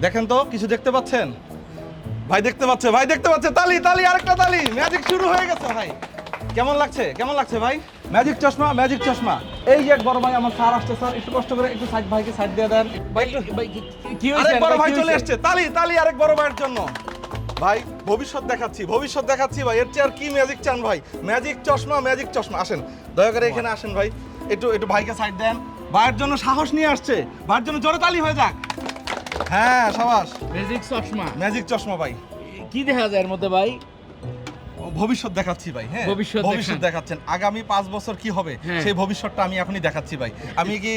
দেখেন তো কিছু দেখতে পাচ্ছেন? ভাই দেখতে পাচ্ছে, ভাই দেখতে পাচ্ছে। তালি তালি, আরেকটা তালি। ম্যাজিক শুরু হয়ে গেছে ভাই। কেমন লাগছে, কেমন লাগছে ভাই? ম্যাজিক চশমা, ম্যাজিক চশমা। এই যে এক বড় ভাই আমার স্যার আসছে। স্যার একটু কষ্ট করে একটু সাইড ভাইকে সাইড দিয়ে দেন ভাই। কি হয়েছে? আরেক বড় ভাই চলে আসছে। তালি তালি আরেক বড় ভাইয়ের জন্য। ভাই ভবিষ্যৎ দেখাচ্ছি, ভবিষ্যৎ দেখাচ্ছি ভাই। এর চেয়ে আর কি ম্যাজিক চান ভাই? ম্যাজিক চশমা, ম্যাজিক চশমা। আসেন দয়া করে এখানে আসেন ভাই। একটু একটু ভাইকে সাইড দেন। ভাইয়ের জন্য সাহস নিয়ে আসছে। ভাইয়ের জন্য জোরে তালি হয়ে যাক। হ্যাঁ সাবাস। ম্যাজিক চশমা। ম্যাজিক চশমা ভাই। কি দেখা যায় এর মধ্যে ভাই? ভবিষ্যৎ দেখাচ্ছি ভাই। হ্যাঁ ভবিষ্যৎ দেখাচ্ছেন। আগামী 5 বছর কি হবে সেই ভবিষ্যৎটা আমি এখনই দেখাচ্ছি ভাই। আমি কি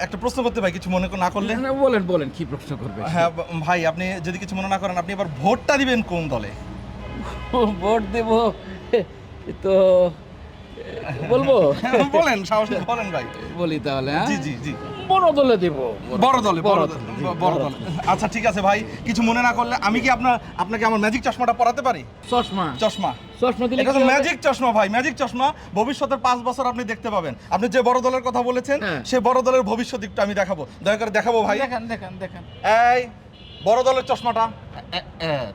একটা প্রশ্ন করতে ভাই, কিছু মনে না করলে? বলেন বলেন, কি প্রশ্ন করবেন? হ্যাঁ ভাই, আপনি যদি কিছু মনে না করেন, আপনি এবার ভোটটা দিবেন কোন দলে? ভোট দেব তো বলবো? বলেন, সাহস নিয়ে বলেন ভাই। বলি তাহলে। জি জি জি। বড় দলে দেব। বড় দলে, বড় দলে, বড় দলে। আচ্ছা ঠিক আছে ভাই, কিছু মনে না করলে আমি কি আপনাকে আমার ম্যাজিক চশমাটা পরাতে পারি? চশমা? চশমা, চশমা দিলে এটা তো ম্যাজিক চশমা ভাই, ম্যাজিক চশমা। ভবিষ্যতের 5 বছর আপনি দেখতে পাবেন। আপনি যে বড় দলের কথা বলেছেন সেই বড় দলের ভবিষ্যৎ দিকটা আমি দেখাবো। দয়া করে দেখাবো ভাই। দেখেন দেখেন দেখেন। এই বড় দলের চশমাটা।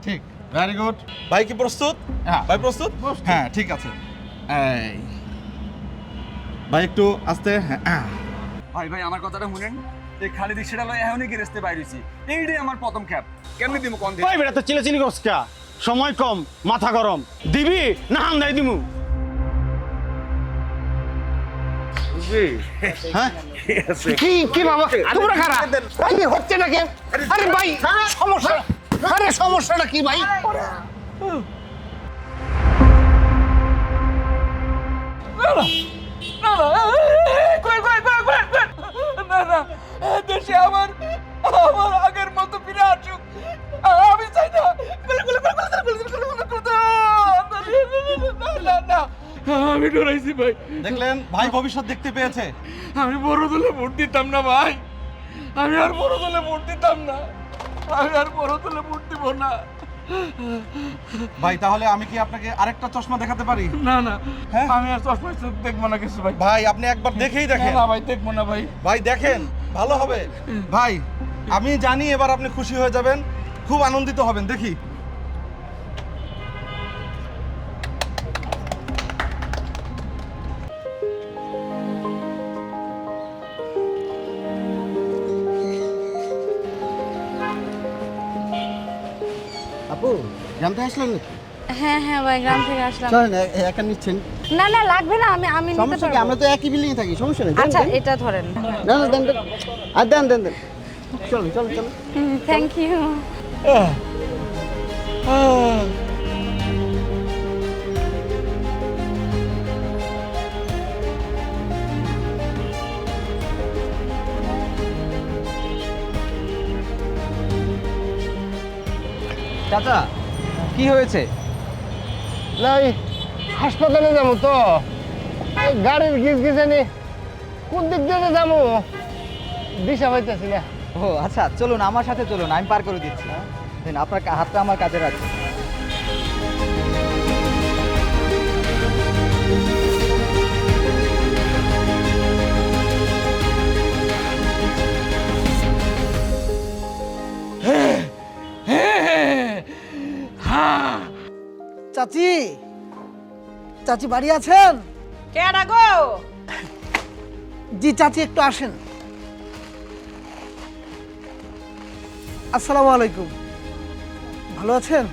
ঠিক, ভেরি গুড। ভাই কি প্রস্তুত? ভাই প্রস্তুত? হ্যাঁ ঠিক আছে। এই ভাই একটু আস্তে। হ্যাঁ ভাই ভাই আমার কথাটা শুনেন। এই খালি রিক্সাটা লয় এখনই গেরেস্তে বাইরেছি। এইটাই আমার প্রথম ক্যাব। কেমনি দিমু কোন দিন? ভাই বেটা তো চিলাচিলি করছ কা? সময় কম, মাথা গরম। দিবি না হামদাই দিমু? বুঝবি? হ্যাঁ কি কি বাবা তোমরা খারাপ ভাই হচ্ছে নাকি? আরে ভাই সমস্যা, আরে সমস্যাটা কি ভাই? না না, কই কই কই কই না না, দেশে আমার আগের মতো ফিরে আসুক। আমি চাই না। না, আমি ডরাইছি ভাই। দেখলেন ভাই ভবিষ্যৎ দেখতে পেয়েছে। আমি বড় দলে ভোট দিতাম না ভাই। আমি আর বড় দলে ভোট দিতাম না। আমি আর বড় দলে ভোট দিব না। ভাই তাহলে আমি কি আপনাকে আরেকটা চশমা দেখাতে পারি? না না, হ্যাঁ? আমি আর চশমা দেখবো না কিছু ভাই। ভাই আপনি একবার দেখেই দেখেন। না ভাই, দেখবো না ভাই। ভাই দেখেন, ভালো হবে ভাই। আমি জানি এবার আপনি খুশি হয়ে যাবেন, খুব আনন্দিত হবেন। দেখি। আপু জানতে আসলেন নাকি? হ্যাঁ হ্যাঁ ভাই, গ্রাম থেকে আসলাম। চলেন একা নিচ্ছেন? না না, লাগবে না, আমি আমি নিতে সমস্যা কি? পারবো। আমরা তো একই বিল্ডিং এ থাকি, সমস্যা নেই। আচ্ছা এটা ধরেন। না না দেন দেন, আর দেন দেন দেন। চলুন চলুন চলুন। Thank you. চাচা কি হয়েছে? না ওই হাসপাতালে যাবো তো, এই গাড়ির গিজ গিজানি কোন দিক দিয়ে যাবো দিশা পাইতেছি না। ও আচ্ছা, চলুন আমার সাথে চলুন, আমি পার করে দিচ্ছি। দেন আপনার হাতটা আমার কাছে রাখুন। চাচি, চাচি বাড়ি আছেন? কে গো? জি চাচি একটু আসেন। আসসালামু আলাইকুম, ভালো আছেন?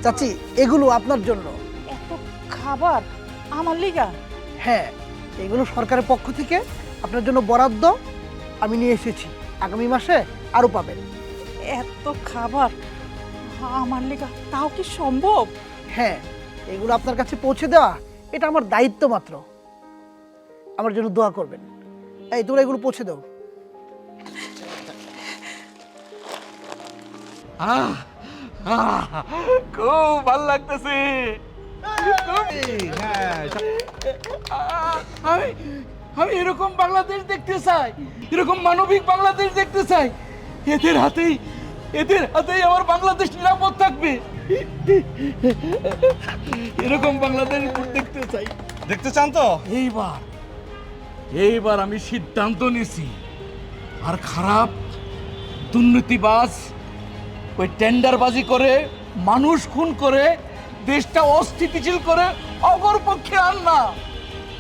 চাচি এগুলো আপনার জন্য। এত খাবার আমার লিগা? হ্যাঁ, এগুলো সরকারের পক্ষ থেকে আপনার জন্য বরাদ্দ আমি নিয়ে এসেছি। আগামী মাসে আরো পাবেন। এত খাবার আমার লিগা তাও কি সম্ভব? হ্যাঁ, এগুলো আপনার কাছে পৌঁছে দেওয়া এটা আমার দায়িত্ব মাত্র। আমার জন্য দোয়া করবেন। এই তোরা এগুলো পৌঁছে দাও। খুব ভালো লাগতেছে। আমি আমি এরকম বাংলাদেশ দেখতে চাই, এরকম মানবিক বাংলাদেশ দেখতে চাই। এদের হাতেই আমার বাংলাদেশ নিরাপদ থাকবে। এরকম বাংলাদেশ দেখতে চাই। দেখতে চান তো? এইবার আমি সিদ্ধান্ত নিছি, আর খারাপ দুর্নীতিবাজ, ওই টেন্ডারবাজি করে মানুষ খুন করে দেশটা অস্থিতিশীল করে অপর পক্ষে আন না।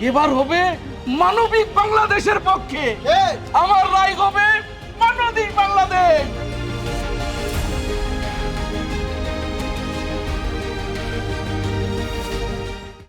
এবার হবে মানবিক বাংলাদেশের পক্ষে। আমার রায় হবে মানবিক বাংলাদেশ।